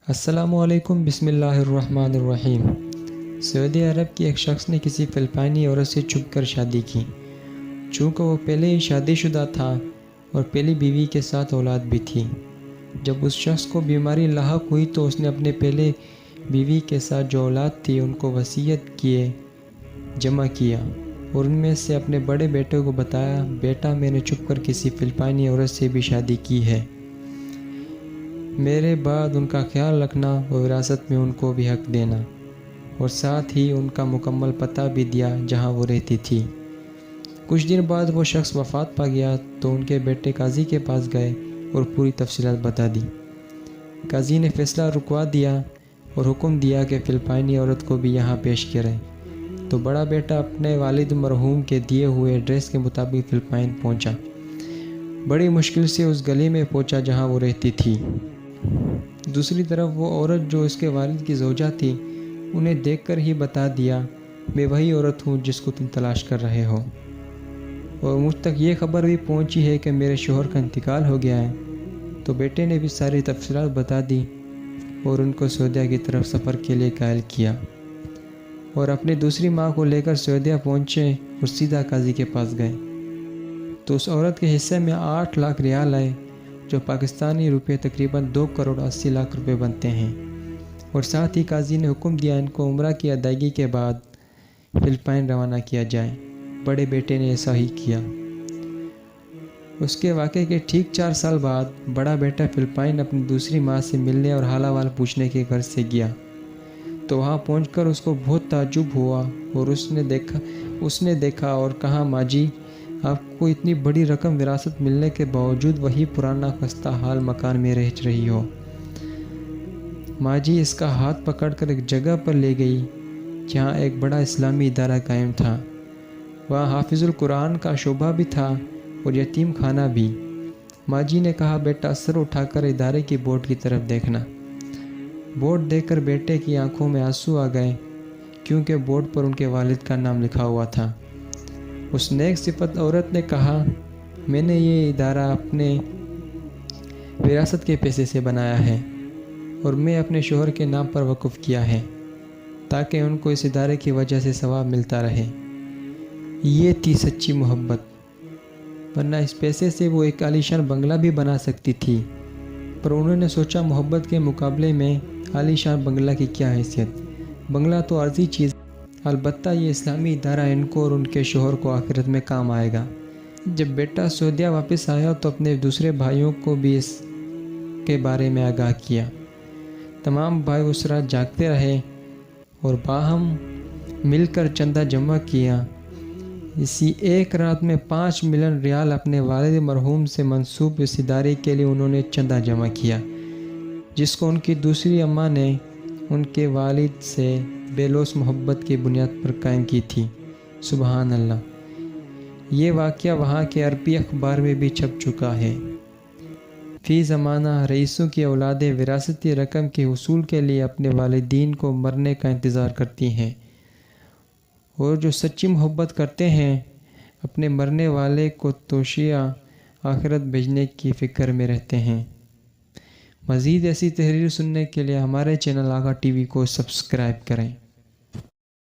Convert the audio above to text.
السلام علیکم، بسم اللہ الرحمن الرحیم۔ سعودی عرب کی ایک شخص نے کسی فلپائنی عورت سے چھپ کر شادی کی۔ چونکہ وہ پہلے ہی شادی شدہ تھا اور پہلی بیوی کے ساتھ اولاد بھی تھی، جب اس شخص کو بیماری لاحق ہوئی تو اس نے اپنے پہلے بیوی کے ساتھ جو اولاد تھی ان کو وصیت کیے جمع کیا اور ان میں سے اپنے بڑے بیٹے کو بتایا، بیٹا میں نے چھپ کر کسی فلپائنی عورت سے بھی شادی کی ہے، میرے بعد ان کا خیال رکھنا اور وراثت میں ان کو بھی حق دینا، اور ساتھ ہی ان کا مکمل پتہ بھی دیا جہاں وہ رہتی تھی۔ کچھ دن بعد وہ شخص وفات پا گیا تو ان کے بیٹے قاضی کے پاس گئے اور پوری تفصیلات بتا دی۔ قاضی نے فیصلہ رکوا دیا اور حکم دیا کہ فلپائنی عورت کو بھی یہاں پیش کریں، تو بڑا بیٹا اپنے والد مرحوم کے دیے ہوئے ایڈریس کے مطابق فلپائن پہنچا۔ بڑی مشکل سے اس گلی میں پہنچا جہاں وہ رہتی تھی۔ دوسری طرف وہ عورت جو اس کے والد کی زوجہ تھی، انہیں دیکھ کر ہی بتا دیا، میں وہی عورت ہوں جس کو تم تلاش کر رہے ہو، اور مجھ تک یہ خبر بھی پہنچی ہے کہ میرے شوہر کا انتقال ہو گیا ہے۔ تو بیٹے نے بھی ساری تفصیلات بتا دی اور ان کو سعودیہ کی طرف سفر کے لیے قائل کیا، اور اپنی دوسری ماں کو لے کر سعودیہ پہنچے اور سیدھا قاضی کے پاس گئے۔ تو اس عورت کے حصے میں 8 لاکھ ریال آئے، جو پاکستانی روپے تقریباً 2 کروڑ 80 لاکھ روپے بنتے ہیں، اور ساتھ ہی قاضی نے حکم دیا ان کو عمرہ کی ادائیگی کے بعد فلپائن روانہ کیا جائے۔ بڑے بیٹے نے ایسا ہی کیا۔ اس کے واقعے کے ٹھیک 4 سال بعد بڑا بیٹا فلپائن اپنی دوسری ماں سے ملنے اور حال احوال پوچھنے کے گھر سے گیا، تو وہاں پہنچ کر اس کو بہت تعجب ہوا اور اس نے دیکھا اور کہا، ماں جی، آپ کو اتنی بڑی رقم وراثت ملنے کے باوجود وہی پرانا خستہ حال مکان میں رہ رہی ہو۔ ماں جی اس کا ہاتھ پکڑ کر ایک جگہ پر لے گئی جہاں ایک بڑا اسلامی ادارہ قائم تھا۔ وہاں حافظ القرآن کا شعبہ بھی تھا اور یتیم خانہ بھی۔ ماں جی نے کہا، بیٹا سر اٹھا کر ادارے کی بورڈ کی طرف دیکھنا۔ بورڈ دیکھ کر بیٹے کی آنکھوں میں آنسو آ گئے، کیونکہ بورڈ پر ان کے والد کا نام لکھا ہوا تھا۔ اس نیک صفت عورت نے کہا، میں نے یہ ادارہ اپنے وراثت کے پیسے سے بنایا ہے اور میں اپنے شوہر کے نام پر وقف کیا ہے تاکہ ان کو اس ادارے کی وجہ سے ثواب ملتا رہے۔ یہ تھی سچی محبت، ورنہ اس پیسے سے وہ ایک عالیشان بنگلہ بھی بنا سکتی تھی، پر انہوں نے سوچا محبت کے مقابلے میں عالیشان بنگلہ کی کیا حیثیت، بنگلہ تو عارضی چیز، البتہ یہ اسلامی ادارہ ان کو اور ان کے شوہر کو آخرت میں کام آئے گا۔ جب بیٹا سعودیہ واپس آیا تو اپنے دوسرے بھائیوں کو بھی اس کے بارے میں آگاہ کیا۔ تمام بھائی اس رات جاگتے رہے اور باہم مل کر چندہ جمع کیا۔ اسی ایک رات میں 5 ملین ریال اپنے والد مرحوم سے منسوب اس ادارے کے لیے انہوں نے چندہ جمع کیا، جس کو ان کی دوسری اماں نے ان کے والد سے بے لوث محبت کی بنیاد پر قائم کی تھی۔ سبحان اللہ۔ یہ واقعہ وہاں کے عربی اخبار میں بھی چھپ چکا ہے۔ فی زمانہ رئیسوں کی اولادیں وراثتی رقم کے حصول کے لیے اپنے والدین کو مرنے کا انتظار کرتی ہیں، اور جو سچی محبت کرتے ہیں اپنے مرنے والے کو توشیع آخرت بھیجنے کی فکر میں رہتے ہیں۔ مزید ایسی تحریر سننے کے لیے ہمارے چینل آغا ٹی وی کو سبسکرائب کریں۔